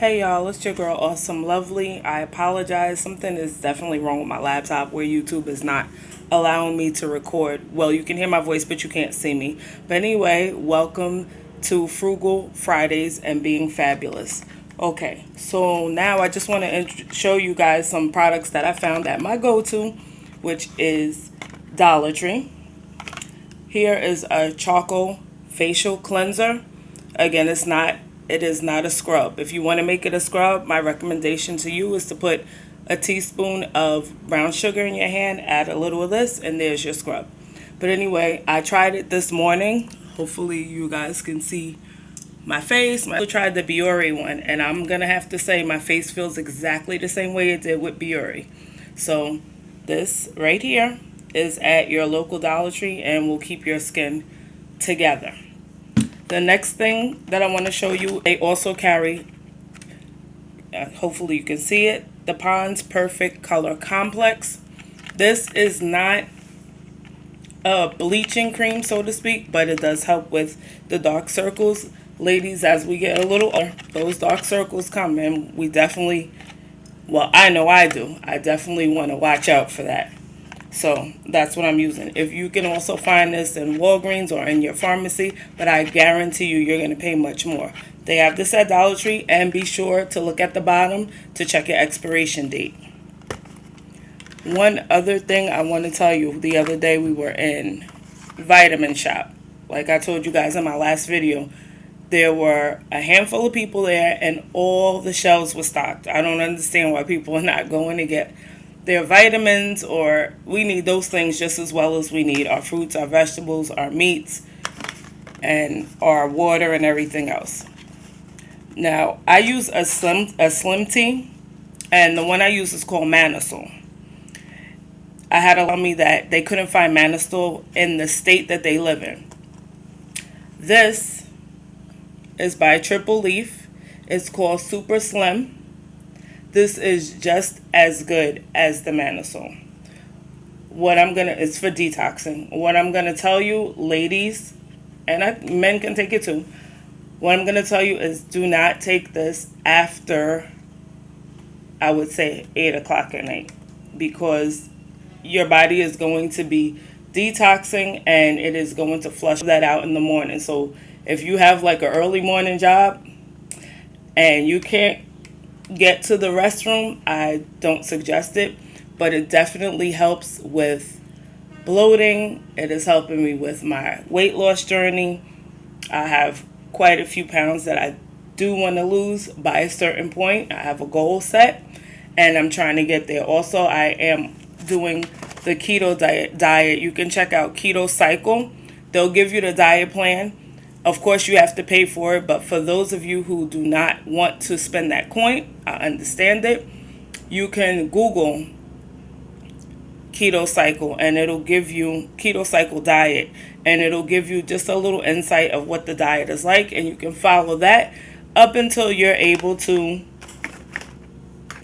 Hey y'all, it's your girl Awesome Lovely. I apologize. Something is definitely wrong with my laptop where YouTube is not allowing me to record. Well, you can hear my voice, but you can't see me. But anyway, welcome to Frugal Fridays and Being Fabulous. Okay, so now I just want to show you guys some products that I found at my go-to, which is Dollar Tree. Here is a charcoal facial cleanser. Again, it is not a scrub. If you want to make it a scrub, my recommendation to you is to put a teaspoon of brown sugar in your hand, add a little of this, and there's your scrub. But anyway, I tried it this morning. Hopefully you guys can see my face. I tried the Biore one, and I'm going to have to say my face feels exactly the same way it did with Biore. So this right here is at your local Dollar Tree and will keep your skin together. The next thing that I want to show you, they also carry, hopefully you can see it, the Pond's Perfect Color Complex. This is not a bleaching cream, so to speak, but it does help with the dark circles. Ladies, as we get a little older, those dark circles come, and we definitely, well, I know I do. I definitely want to watch out for that. So that's what I'm using. If you can also find this in Walgreens or in your pharmacy, but I guarantee you're going to pay much more. They have this at Dollar Tree, and be sure to look at the bottom to check your expiration date. One other thing I want to tell you, the other day we were in Vitamin Shop. Like I told you guys in my last video, there were a handful of people there and all the shelves were stocked. I don't understand why people are not going to get their vitamins, or we need those things just as well as we need our fruits, our vegetables, our meats, and our water and everything else. Now, I use a slim tea, and the one I use is called Manasol. I had to tell me that they couldn't find Manasol in the state that they live in. This is by Triple Leaf. It's called Super Slim. This is just as good as the Manasol. It's for detoxing. What I'm going to tell you, ladies, and men can take it too. What I'm going to tell you is do not take this after, I would say, 8 o'clock at night, because your body is going to be detoxing and it is going to flush that out in the morning. So if you have like an early morning job and you can't get to the restroom, I don't suggest it, but it definitely helps with bloating. It is helping me with my weight loss journey. I have quite a few pounds that I do want to lose by a certain point. I have a goal set and I'm trying to get there. Also, I am doing the keto diet. You can check out Keto Cycle. They'll give you the diet plan. Of course, you have to pay for it, but for those of you who do not want to spend that coin, I understand it. You can Google Keto Cycle, and it'll give you Keto Cycle diet, and it'll give you just a little insight of what the diet is like, and you can follow that up until you're able to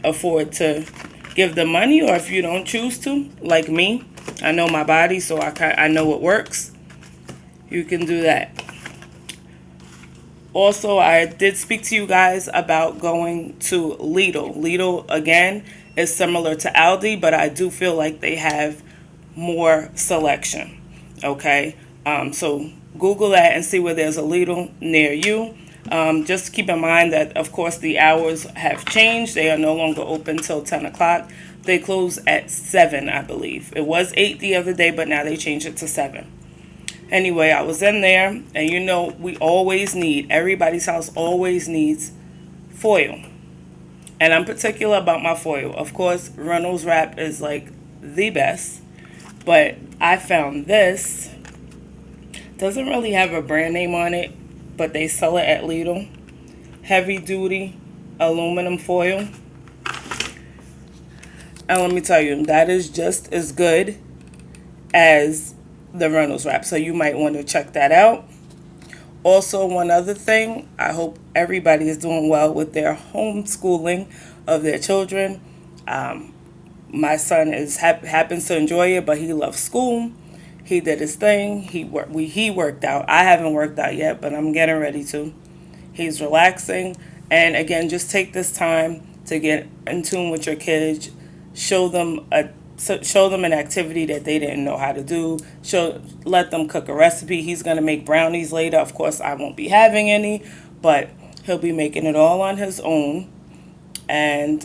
afford to give the money, or if you don't choose to, like me. I know my body, so I know what works. You can do that. Also, I did speak to you guys about going to Lidl. Lidl, again, is similar to Aldi, but I do feel like they have more selection. Okay? So Google that and see where there's a Lidl near you. Just keep in mind that, of course, the hours have changed. They are no longer open till 10 o'clock. They close at 7, I believe. It was 8 the other day, but now they changed it to 7. Anyway, I was in there, and you know, everybody's house always needs foil. And I'm particular about my foil. Of course, Reynolds Wrap is like the best, but I found this. Doesn't really have a brand name on it, but they sell it at Lidl. Heavy duty aluminum foil. And let me tell you, that is just as good as the Reynolds Wrap, so you might want to check that out. Also, one other thing, I hope everybody is doing well with their homeschooling of their children. My son happens to enjoy it, but he loves school. He did his thing. He worked out. I haven't worked out yet, but I'm getting ready to. He's relaxing, And again, just take this time to get in tune with your kids. Show them an activity that they didn't know how to do. Let them cook a recipe. He's gonna make brownies later. Of course, I won't be having any, but he'll be making it all on his own. And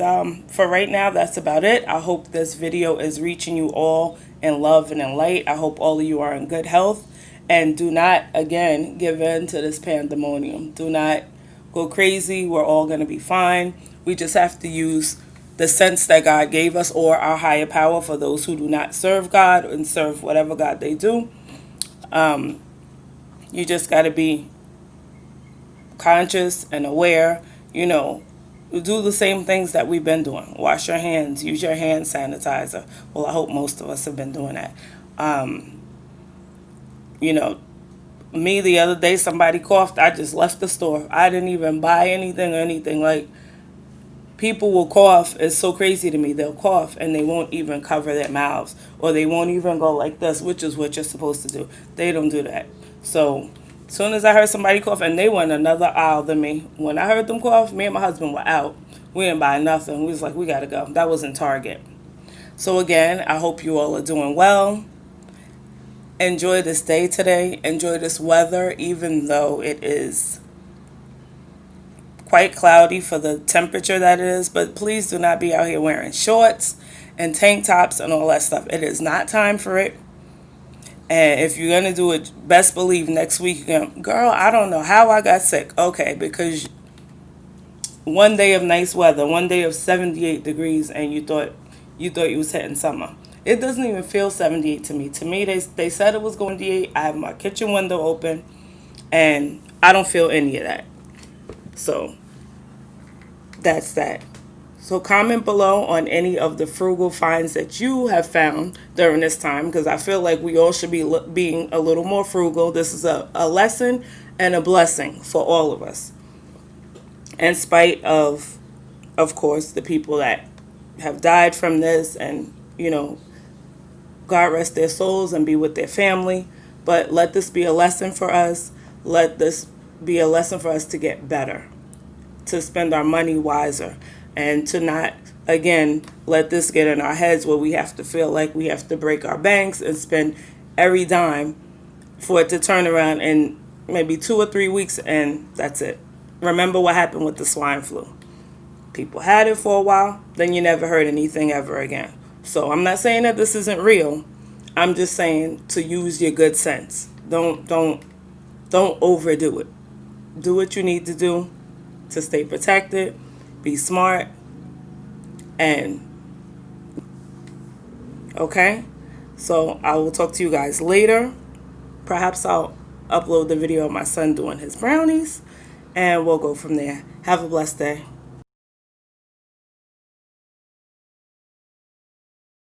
for right now, that's about it. I hope this video is reaching you all in love and in light. I hope all of you are in good health. And do not, again, give in to this pandemonium. Do not go crazy. We're all going to be fine. We just have to use the sense that God gave us, or our higher power, for those who do not serve God and serve whatever God they do. You just got to be conscious and aware, do the same things that we've been doing. Wash your hands, use your hand sanitizer. Well, I hope most of us have been doing that. Me the other day, somebody coughed. I just left the store. I didn't even buy anything or anything. Like, people will cough. It's so crazy to me. They'll cough and they won't even cover their mouths, or they won't even go like this, which is what you're supposed to do. They don't do that. So as soon as I heard somebody cough, and they went another aisle than me. When I heard them cough, me and my husband were out. We didn't buy nothing. We was like, we got to go. That was in Target. So again, I hope you all are doing well. Enjoy this day today. Enjoy this weather, even though it is quite cloudy for the temperature that it is. But please do not be out here wearing shorts and tank tops and all that stuff. It is not time for it. And if you're going to do it, best believe next week you're going to, girl, I don't know how I got sick. Okay, because one day of nice weather, one day of 78 degrees, and you thought you was hitting summer. It doesn't even feel 78 to me. To me, they said it was going to 78. I have my kitchen window open, and I don't feel any of that. So that's that. So comment below on any of the frugal finds that you have found during this time, because I feel like we all should be being a little more frugal. This is a lesson and a blessing for all of us. In spite of course, the people that have died from this, and, God rest their souls and be with their family. But let this be a lesson for us. Let this be a lesson for us to get better, to spend our money wiser, and to not, again, let this get in our heads where we have to feel like we have to break our banks and spend every dime for it to turn around in maybe 2 or 3 weeks, and that's it. Remember what happened with the swine flu. People had it for a while, then you never heard anything ever again. So I'm not saying that this isn't real. I'm just saying to use your good sense. Don't overdo it. Do what you need to do to stay protected. Be smart. And okay? So I will talk to you guys later. Perhaps I'll upload the video of my son doing his brownies, and we'll go from there. Have a blessed day.